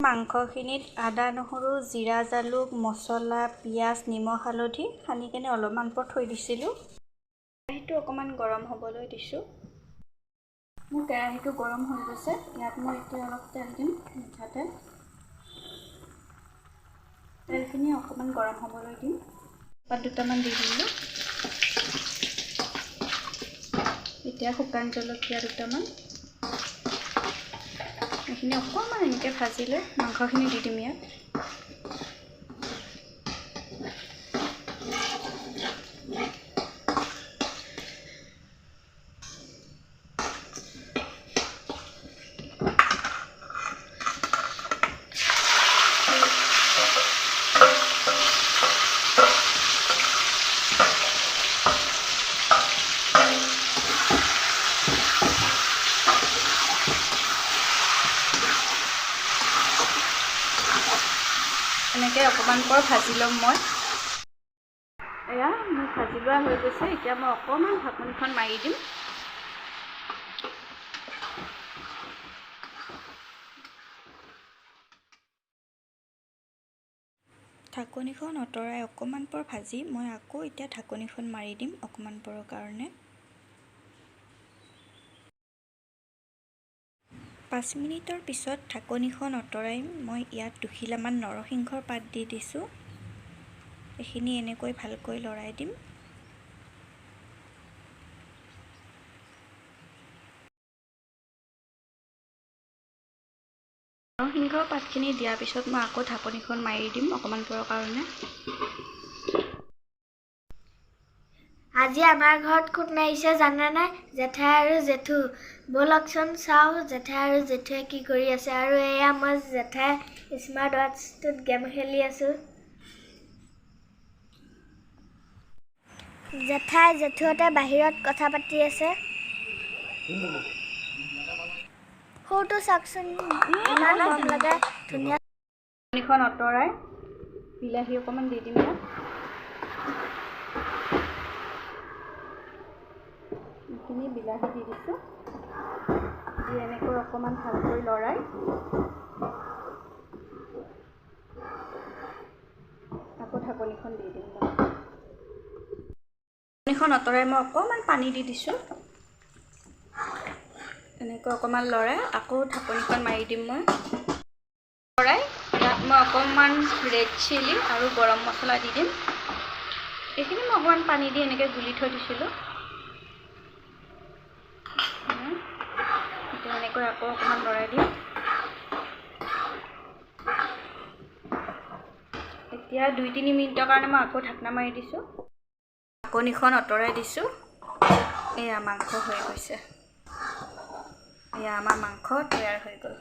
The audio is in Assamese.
মাংসখিনিত আদা নহৰু জিৰা জালুক মছলা পিঁয়াজ নিমখ হালধি সানি কেনে অলপমান পৰ থৈ দিছিলোঁ। কেৰাহীটো অকণমান গৰম হ'বলৈ দিছোঁ। মোৰ কেৰাহীটো গৰম হৈ গৈছে। ইয়াত মই এতিয়া অলপ তেল দিম। মিঠাতেল তেলখিনি অকণমান গৰম হ'বলৈ দিম। পাত দুটামান দি দিলোঁ। এতিয়া শুকান জলকীয়া দুটামান, এইখিনি অকণমান এনেকৈ ভাজি লৈ মাংসখিনি দি দিম ইয়াত। এনেকৈ অকণমান পৰ ভাজি ল'ম মই। এয়া মোৰ ভাজি লোৱা হৈ গৈছে। এতিয়া মই অকণমান ঢাকনিখন মাৰি দিম। ঢাকনিখন আঁতৰাই অকণমান পৰ ভাজি মই আকৌ এতিয়া ঢাকনিখন মাৰি দিম অকণমান পৰৰ কাৰণে। 5 মিনিটৰ পিছত ঢাকনিখন আঁতৰাই মই ইয়াত 2 খিলামান নৰসিংহৰ পাত দি দিছোঁ। এইখিনি এনেকৈ ভালকৈ লৰাই দিম। নৰসিংহৰ পাতখিনি দিয়াৰ পিছত মই আকৌ ঢাকনিখন মাৰি দিম অকণমান পৰৰ কাৰণে। আজি আমাৰ ঘৰত কোন আহিছে জানেনে? জেঠাই আৰু জেঠু। ব'লকচোন চাওঁ জেঠাই আৰু জেঠুৱে কি কৰি আছে। আৰু এয়া মই জেঠাই স্মাৰ্ট ৱাটচটোত গেম খেলি আছোঁ। জেঠাই জেঠুহঁতে বাহিৰত কথা পাতি আছে। সৰুটো চাওকচোন ইমান মৰম লগা ধুনীয়া। ঢাকনিখন আঁতৰাই বিলাহী অকণমান দি দিম ইয়াত। এইখিনি বিলাহী দি দিছোঁ। দি এনেকৈ অকণমান ভালকৈ লৰাই আকৌ ঢাকনিখন দি দিম। ঢাকনিখন আঁতৰাই মই অকণমান পানী দি দিছোঁ। এনেকৈ অকণমান লৰাই আকৌ ঢাকনিখন মাৰি দিম মই। লৰাই ইয়াত মই অকণমান ৰেড চিলি আৰু গৰম মছলা দি দিম। এইখিনি মই অকণমান পানী দি এনেকৈ গুলি থৈ দিছিলোঁ। এতিয়া এনেকৈ আকৌ অকণমান লৰাই দিম। এতিয়া 2-3 মিনিটৰ কাৰণে মই আকৌ ঢাকনা মাৰি দিছোঁ। ঢাকনিখন আঁতৰাই দিছোঁ। এয়া মাংস হৈ গৈছে। এয়া আমাৰ মাংস তৈয়াৰ হৈ গ'ল।